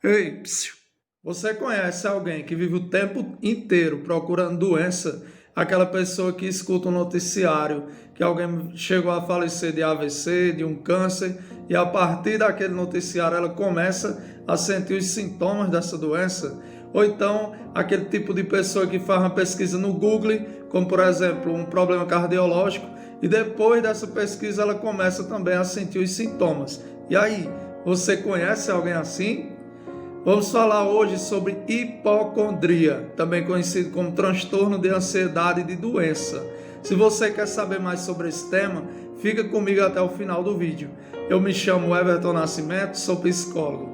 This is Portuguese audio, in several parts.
Ei, psiu. Você conhece alguém que vive o tempo inteiro procurando doença? Aquela pessoa que escuta um noticiário que alguém chegou a falecer de AVC, de um câncer, e a partir daquele noticiário ela começa a sentir os sintomas dessa doença? Ou então aquele tipo de pessoa que faz uma pesquisa no Google, como por exemplo um problema cardiológico, e depois dessa pesquisa ela começa também a sentir os sintomas. E aí, você conhece alguém assim? Vamos falar hoje sobre hipocondria, também conhecido como transtorno de ansiedade e de doença. Se você quer saber mais sobre esse tema, fica comigo até o final do vídeo. Eu me chamo Everton Nascimento, sou psicólogo.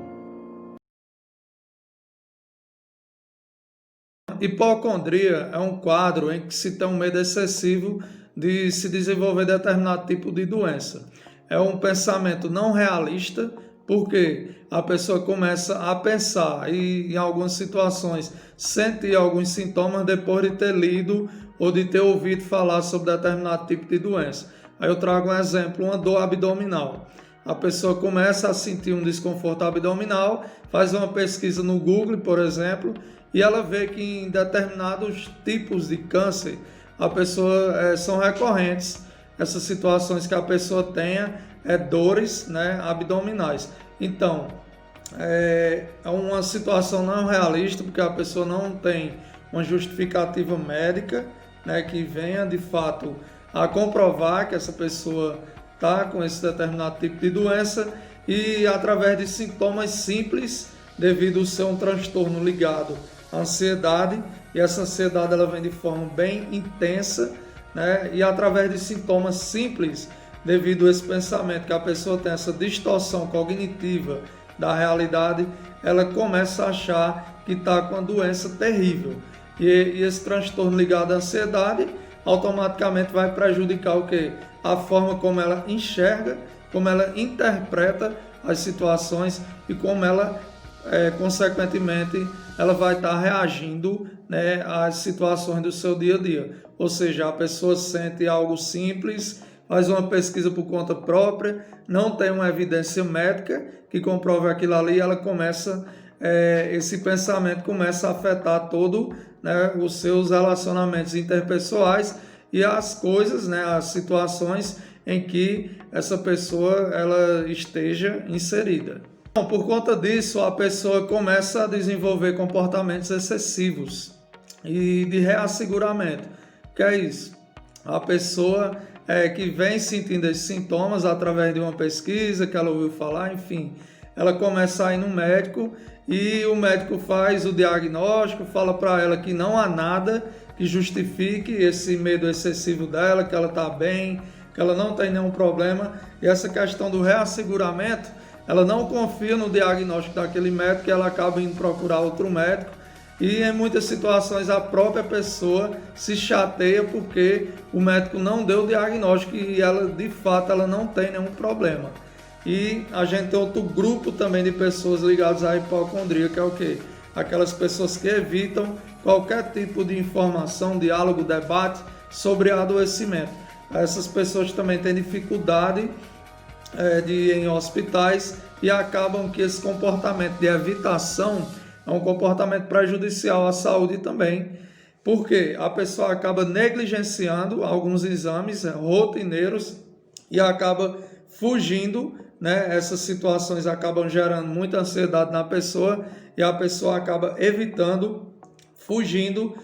Hipocondria é um quadro em que se tem um medo excessivo de se desenvolver determinado tipo de doença. É um pensamento não realista, porque a pessoa começa a pensar e, em algumas situações, sentir alguns sintomas depois de ter lido ou de ter ouvido falar sobre determinado tipo de doença. Aí eu trago um exemplo, uma dor abdominal. A pessoa começa a sentir um desconforto abdominal, faz uma pesquisa no Google, por exemplo, e ela vê que em determinados tipos de câncer, a pessoa são recorrentes essas situações que a pessoa tenha dores, né, abdominais. Então, é uma situação não realista, porque a pessoa não tem uma justificativa médica, né, que venha de fato a comprovar que essa pessoa está com esse determinado tipo de doença, e através de sintomas simples, devido a ser um transtorno ligado à ansiedade, e essa ansiedade ela vem de forma bem intensa, né, e através de sintomas simples, devido a esse pensamento que a pessoa tem essa distorção cognitiva da realidade, ela começa a achar que está com uma doença terrível. E esse transtorno ligado à ansiedade automaticamente vai prejudicar o quê? A forma como ela enxerga, como ela interpreta as situações e como ela, consequentemente, ela vai estar reagindo, né, às situações do seu dia a dia. Ou seja, a pessoa sente algo simples, faz uma pesquisa por conta própria, não tem uma evidência médica que comprove aquilo ali, e ela começa, esse pensamento começa a afetar todo, né, os seus relacionamentos interpessoais e as coisas, né, as situações em que essa pessoa ela esteja inserida. Então, por conta disso, a pessoa começa a desenvolver comportamentos excessivos e de reasseguramento. O que é isso? A pessoa que vem sentindo esses sintomas através de uma pesquisa que ela ouviu falar, enfim, ela começa a ir no médico e o médico faz o diagnóstico, fala para ela que não há nada que justifique esse medo excessivo dela, que ela está bem, que ela não tem nenhum problema. E essa questão do reasseguramento, ela não confia no diagnóstico daquele médico e ela acaba indo procurar outro médico. E em muitas situações a própria pessoa se chateia porque o médico não deu o diagnóstico e ela, de fato, ela não tem nenhum problema. E a gente tem outro grupo também de pessoas ligadas à hipocondria, que é o quê? Aquelas pessoas que evitam qualquer tipo de informação, diálogo, debate sobre adoecimento. Essas pessoas também têm dificuldade de ir em hospitais e acabam que esse comportamento de evitação é um comportamento prejudicial à saúde também, porque a pessoa acaba negligenciando alguns exames rotineiros e acaba fugindo, né? Essas situações acabam gerando muita ansiedade na pessoa e a pessoa acaba evitando, fugindo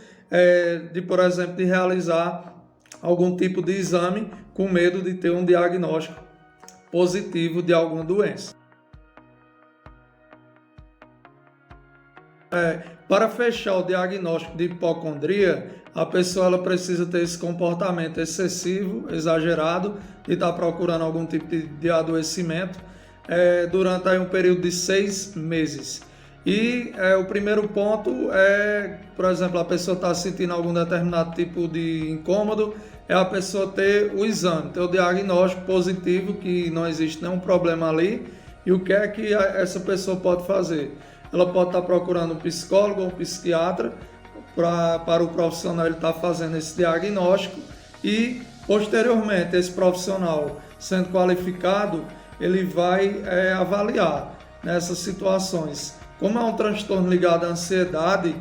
de, por exemplo, de realizar algum tipo de exame com medo de ter um diagnóstico positivo de alguma doença. Para fechar o diagnóstico de hipocondria, a pessoa ela precisa ter esse comportamento excessivo, exagerado, de estar procurando algum tipo de adoecimento durante aí um período de 6 meses. E o primeiro ponto é, por exemplo, a pessoa está sentindo algum determinado tipo de incômodo, é a pessoa ter o exame, ter o diagnóstico positivo que não existe nenhum problema ali. E o que é que essa pessoa pode fazer? Ela pode estar procurando um psicólogo ou um psiquiatra para o profissional estar fazendo esse diagnóstico e, posteriormente, esse profissional sendo qualificado, ele vai avaliar nessas situações Como é um transtorno ligado à ansiedade,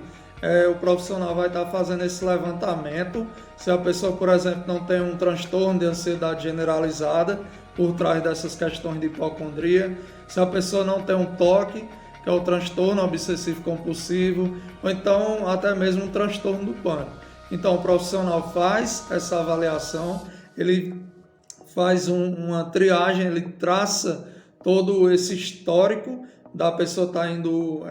o profissional vai estar fazendo esse levantamento. Se a pessoa, por exemplo, não tem um transtorno de ansiedade generalizada por trás dessas questões de hipocondria, se a pessoa não tem um TOC, que é o transtorno obsessivo compulsivo, ou então até mesmo um transtorno do pânico. Então o profissional faz essa avaliação, ele faz uma triagem, ele traça todo esse histórico da pessoa estar indo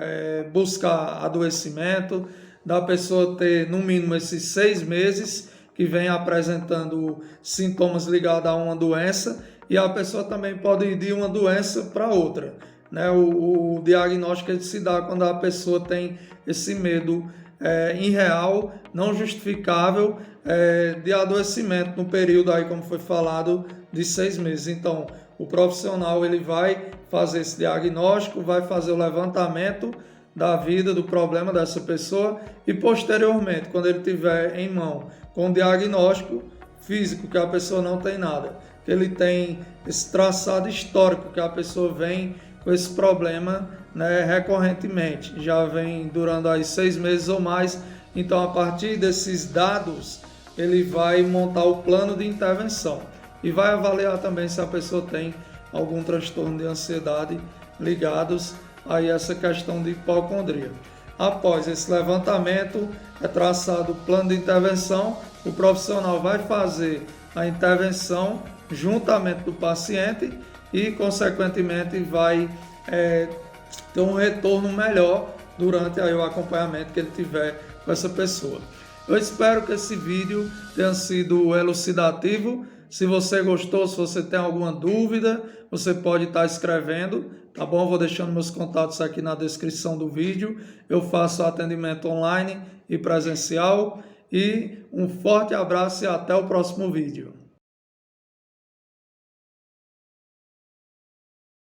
buscar adoecimento, da pessoa ter no mínimo esses 6 meses que vem apresentando sintomas ligados a uma doença, e a pessoa também pode ir de uma doença para outra. Né? O diagnóstico ele se dá quando a pessoa tem esse medo irreal, não justificável, de adoecimento no período aí, como foi falado, de 6 meses. Então, o profissional ele vai fazer esse diagnóstico, vai fazer o levantamento da vida, do problema dessa pessoa, e posteriormente, quando ele tiver em mão com o diagnóstico físico, que a pessoa não tem nada, que ele tem esse traçado histórico, que a pessoa vem com esse problema, né, recorrentemente, já vem durando aí 6 meses ou mais. Então, a partir desses dados, ele vai montar o plano de intervenção e vai avaliar também se a pessoa tem algum transtorno de ansiedade ligados a essa questão de hipocondria. Após esse levantamento, é traçado o plano de intervenção, o profissional vai fazer a intervenção juntamente do paciente e, consequentemente, vai ter um retorno melhor durante aí o acompanhamento que ele tiver com essa pessoa. Eu espero que esse vídeo tenha sido elucidativo. Se você gostou, se você tem alguma dúvida, você pode estar escrevendo, tá bom? Vou deixando meus contatos aqui na descrição do vídeo. Eu faço atendimento online e presencial. E um forte abraço e até o próximo vídeo.